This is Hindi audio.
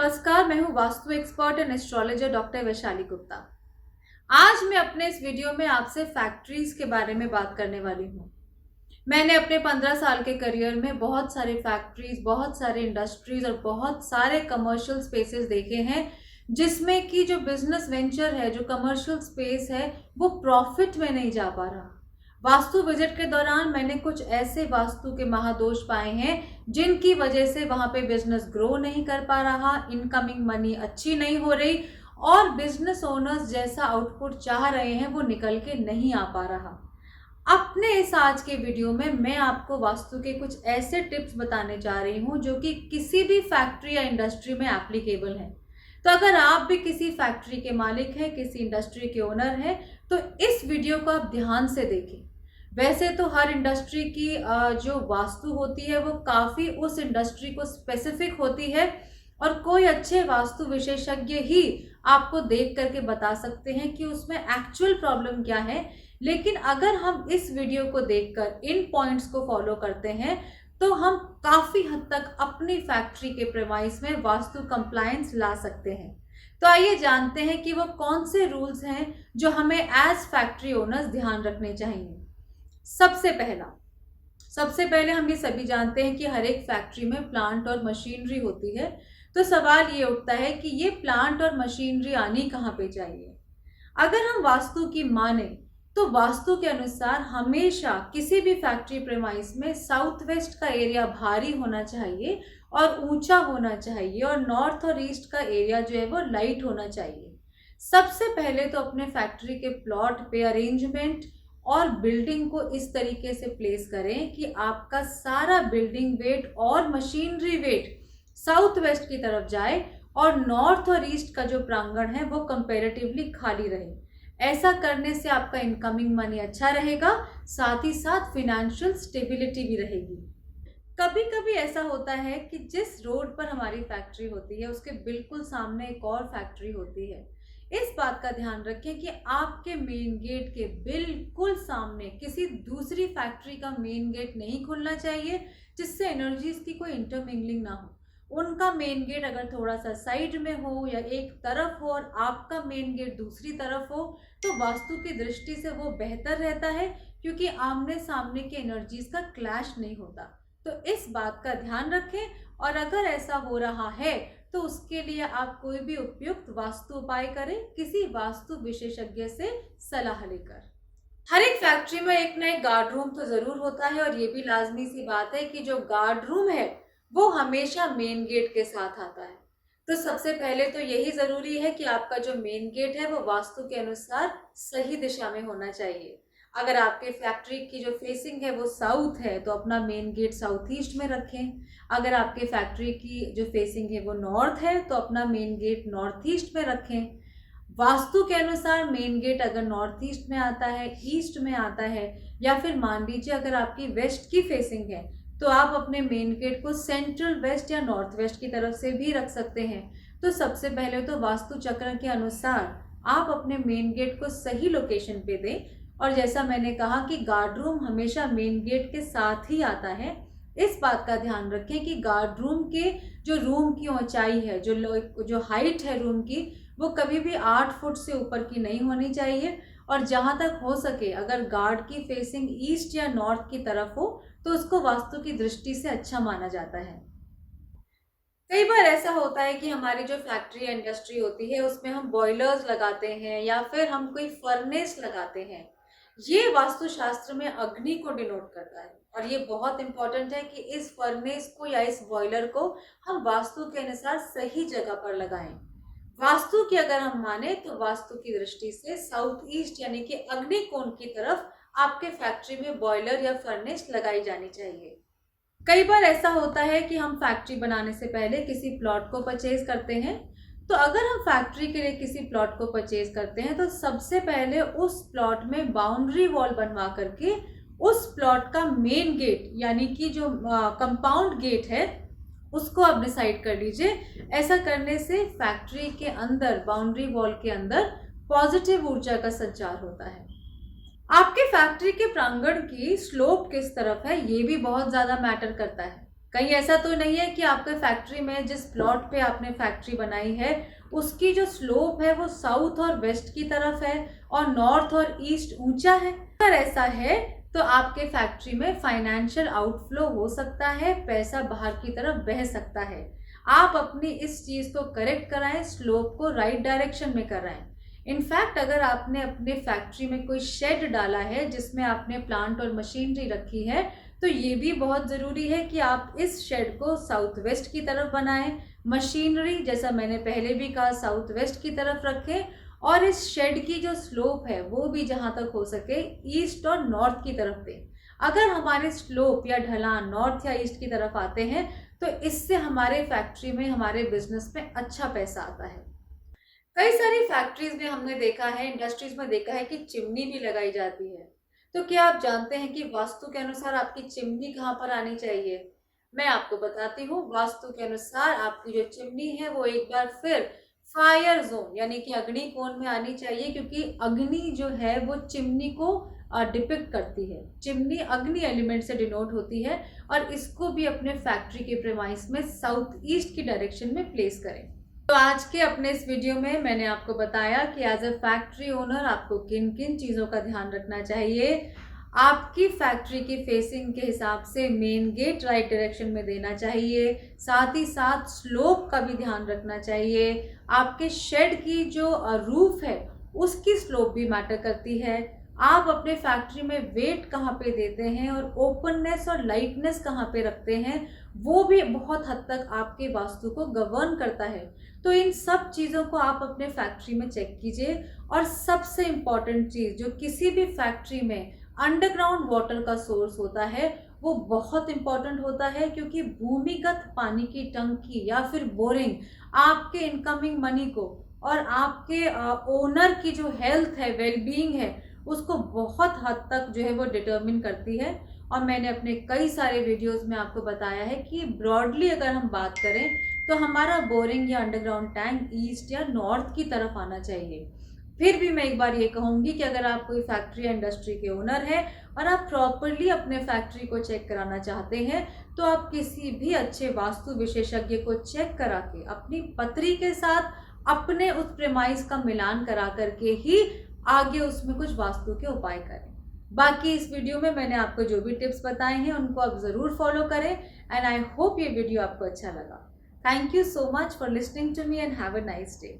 नमस्कार, मैं हूँ vastu expert and astrologer doctor Vaishali Gupta. आज मैं अपने इस वीडियो में आपसे फैक्ट्रीज के बारे में बात करने वाली हूँ। मैंने अपने 15 साल के करियर में बहुत सारे फैक्ट्रीज, बहुत सारे इंडस्ट्रीज और बहुत सारे कमर्शियल स्पेसेस देखे हैं, जिसमें कि जो बिजनेस वेंचर है, जो कमर्शियल स्पेस है, वो प्रॉफिट में नहीं जा पा रहा। वास्तु विजिट के दौरान मैंने कुछ ऐसे वास्तु के महादोष पाए हैं जिनकी वजह से वहां पे बिजनेस ग्रो नहीं कर पा रहा, इनकमिंग मनी अच्छी नहीं हो रही और बिजनेस ओनर्स जैसा आउटपुट चाह रहे हैं वो निकल के नहीं आ पा रहा। अपने इस आज के वीडियो में मैं आपको वास्तु के कुछ ऐसे टिप्स बताने जा रही हूँ जो कि किसी भी फैक्ट्री या इंडस्ट्री में एप्लीकेबल है। तो अगर आप भी किसी फैक्ट्री के मालिक हैं, किसी इंडस्ट्री के ओनर हैं, तो इस वीडियो को आप ध्यान से देखें। वैसे तो हर इंडस्ट्री की जो वास्तु होती है वो काफ़ी उस इंडस्ट्री को स्पेसिफिक होती है और कोई अच्छे वास्तु विशेषज्ञ ही आपको देख करके बता सकते हैं कि उसमें एक्चुअल प्रॉब्लम क्या है। लेकिन अगर हम इस वीडियो को देखकर इन पॉइंट्स को फॉलो करते हैं तो हम काफ़ी हद तक अपनी फैक्ट्री के प्रेमाइस में वास्तु कंप्लायंस ला सकते हैं। तो आइए जानते हैं कि वो कौन से रूल्स हैं जो हमें एज फैक्ट्री ओनर्स ध्यान रखने चाहिए। सबसे पहले हम ये सभी जानते हैं कि हर एक फैक्ट्री में प्लांट और मशीनरी होती है। तो सवाल ये उठता है कि ये प्लांट और मशीनरी आनी कहाँ पे चाहिए। अगर हम वास्तु की माने तो वास्तु के अनुसार हमेशा किसी भी फैक्ट्री प्रेमाइस में साउथ वेस्ट का एरिया भारी होना चाहिए और ऊंचा होना चाहिए और नॉर्थ और ईस्ट का एरिया जो है वो लाइट होना चाहिए। सबसे पहले तो अपने फैक्ट्री के प्लॉट पे अरेंजमेंट और बिल्डिंग को इस तरीके से प्लेस करें कि आपका सारा बिल्डिंग वेट और मशीनरी वेट साउथ वेस्ट की तरफ जाए और नॉर्थ और ईस्ट का जो प्रांगण है वो कंपैरेटिवली खाली रहे। ऐसा करने से आपका इनकमिंग मनी अच्छा रहेगा, साथ ही साथ फिनेंशियल स्टेबिलिटी भी रहेगी। कभी कभी ऐसा होता है कि जिस रोड पर हमारी फैक्ट्री होती है उसके बिल्कुल सामने एक और फैक्ट्री होती है। इस बात का ध्यान रखें कि आपके मेन गेट के बिल्कुल सामने किसी दूसरी फैक्ट्री का मेन गेट नहीं खुलना चाहिए, जिससे एनर्जीज की कोई इंटरमिंगलिंग ना हो। उनका मेन गेट अगर थोड़ा सा साइड में हो या एक तरफ हो और आपका मेन गेट दूसरी तरफ हो तो वास्तु की दृष्टि से वो बेहतर रहता है, क्योंकि आमने सामने के एनर्जीज का क्लैश नहीं होता। तो इस बात का ध्यान रखें और अगर ऐसा हो रहा है तो उसके लिए आप कोई भी उपयुक्त वास्तु उपाय करें, किसी वास्तु विशेषज्ञ से सलाह लेकर। हर एक फैक्ट्री में एक ना एक गार्ड रूम तो जरूर होता है और ये भी लाजमी सी बात है कि जो गार्ड रूम है वो हमेशा मेन गेट के साथ आता है। तो सबसे पहले तो यही जरूरी है कि आपका जो मेन गेट है वो वास्तु के अनुसार सही दिशा में होना चाहिए। अगर आपके फैक्ट्री की जो फेसिंग है वो साउथ है तो अपना मेन गेट साउथ ईस्ट में रखें। अगर आपके फैक्ट्री की जो फेसिंग है वो नॉर्थ है तो अपना मेन गेट नॉर्थ ईस्ट में रखें। वास्तु के अनुसार मेन गेट अगर नॉर्थ ईस्ट में आता है, ईस्ट में आता है, या फिर मान लीजिए अगर आपकी वेस्ट की फेसिंग है तो आप अपने मेन गेट को सेंट्रल वेस्ट या नॉर्थ वेस्ट की तरफ से भी रख सकते हैं। तो सबसे पहले तो वास्तु चक्र के अनुसार आप अपने मेन गेट को सही लोकेशन पे दें। और जैसा मैंने कहा कि गार्ड रूम हमेशा मेन गेट के साथ ही आता है, इस बात का ध्यान रखें कि गार्ड रूम के जो रूम की ऊंचाई है, जो हाइट है रूम की, वो कभी भी 8 फुट से ऊपर की नहीं होनी चाहिए। और जहां तक हो सके अगर गार्ड की फेसिंग ईस्ट या नॉर्थ की तरफ हो तो उसको वास्तु की दृष्टि से अच्छा माना जाता है। कई बार ऐसा होता है कि हमारी जो फैक्ट्री या इंडस्ट्री होती है उसमें हम बॉयलर्स लगाते हैं या फिर हम कोई फर्नेस लगाते हैं। ये वास्तुशास्त्र में अग्नि को डिनोट करता है और ये बहुत इंपॉर्टेंट है कि इस फर्नेस को या इस बॉयलर को हम वास्तु के अनुसार सही जगह पर लगाएं। वास्तु की अगर हम माने तो वास्तु की दृष्टि से साउथ ईस्ट यानी कि अग्नि कोण की तरफ आपके फैक्ट्री में बॉयलर या फर्नेस लगाई जानी चाहिए। कई बार ऐसा होता है कि हम फैक्ट्री बनाने से पहले किसी प्लॉट को परचेज करते हैं। तो अगर हम फैक्ट्री के लिए किसी प्लॉट को परचेज करते हैं तो सबसे पहले उस प्लॉट में बाउंड्री वॉल बनवा करके उस प्लॉट का मेन गेट यानी कि जो कंपाउंड गेट है उसको आप डिसाइड कर लीजिए। ऐसा करने से फैक्ट्री के अंदर बाउंड्री वॉल के अंदर पॉजिटिव ऊर्जा का संचार होता है। आपके फैक्ट्री के प्रांगण की स्लोप किस तरफ है ये भी बहुत ज़्यादा मैटर करता है। कहीं ऐसा तो नहीं है कि आपके फैक्ट्री में जिस प्लॉट पे आपने फैक्ट्री बनाई है उसकी जो स्लोप है वो साउथ और वेस्ट की तरफ है और नॉर्थ और ईस्ट ऊंचा है? अगर ऐसा है तो आपके फैक्ट्री में फाइनेंशियल आउटफ्लो हो सकता है, पैसा बाहर की तरफ बह सकता है। आप अपनी इस चीज को करेक्ट कराएं, स्लोप को राइट डायरेक्शन में कराएं। इनफैक्ट अगर आपने अपने फैक्ट्री में कोई शेड डाला है जिसमें आपने प्लांट और मशीनरी रखी है, तो ये भी बहुत ज़रूरी है कि आप इस शेड को साउथ वेस्ट की तरफ बनाएं। मशीनरी, जैसा मैंने पहले भी कहा, साउथ वेस्ट की तरफ रखें और इस शेड की जो स्लोप है वो भी जहाँ तक हो सके ईस्ट और नॉर्थ की तरफ दें। अगर हमारे स्लोप या ढलान नॉर्थ या ईस्ट की तरफ आते हैं तो इससे हमारे फैक्ट्री में, हमारे बिजनेस में अच्छा पैसा आता है। कई सारी फैक्ट्रीज में हमने देखा है, इंडस्ट्रीज में देखा है कि चिमनी भी लगाई जाती है। तो क्या आप जानते हैं कि वास्तु के अनुसार आपकी चिमनी कहाँ पर आनी चाहिए? मैं आपको बताती हूँ। वास्तु के अनुसार आपकी जो चिमनी है वो एक बार फिर फायर जोन यानी कि अग्नि कोण में आनी चाहिए, क्योंकि अग्नि जो है वो चिमनी को डिपिक्ट करती है। चिमनी अग्नि एलिमेंट से डिनोट होती है और इसको भी अपने फैक्ट्री के प्रेमाइस में साउथ ईस्ट की डायरेक्शन में प्लेस करें। तो आज के अपने इस वीडियो में मैंने आपको बताया कि एज अ फैक्ट्री ओनर आपको किन किन चीज़ों का ध्यान रखना चाहिए। आपकी फैक्ट्री की फेसिंग के हिसाब से मेन गेट राइट डायरेक्शन में देना चाहिए, साथ ही साथ स्लोप का भी ध्यान रखना चाहिए। आपके शेड की जो रूफ है उसकी स्लोप भी मैटर करती है। आप अपने फैक्ट्री में वेट कहाँ पे देते हैं और ओपननेस और लाइटनेस कहाँ पे रखते हैं, वो भी बहुत हद तक आपके वास्तु को गवर्न करता है। तो इन सब चीज़ों को आप अपने फैक्ट्री में चेक कीजिए। और सबसे इम्पॉर्टेंट चीज़ जो किसी भी फैक्ट्री में अंडरग्राउंड वाटर का सोर्स होता है वो बहुत इम्पॉर्टेंट होता है, क्योंकि भूमिगत पानी की टंकी या फिर बोरिंग आपके इनकमिंग मनी को और आपके ओनर की जो हेल्थ है, वेलबींग है, उसको बहुत हद तक जो है वो डिटर्मिन करती है। और मैंने अपने कई सारे वीडियोस में आपको बताया है कि ब्रॉडली अगर हम बात करें तो हमारा बोरिंग या अंडरग्राउंड टैंक ईस्ट या नॉर्थ की तरफ आना चाहिए। फिर भी मैं एक बार ये कहूँगी कि अगर आप कोई फैक्ट्री या इंडस्ट्री के ओनर हैं और आप प्रॉपरली अपने फैक्ट्री को चेक कराना चाहते हैं, तो आप किसी भी अच्छे वास्तु विशेषज्ञ को चेक करा के अपनी पत्री के साथ अपने उस प्रेमाइस का मिलान करा करके ही आगे उसमें कुछ वास्तु के उपाय करें। बाकी इस वीडियो में मैंने आपको जो भी टिप्स बताए हैं उनको आप ज़रूर फॉलो करें एंड आई होप ये वीडियो आपको अच्छा लगा। Thank you so much for listening to me and have a nice day.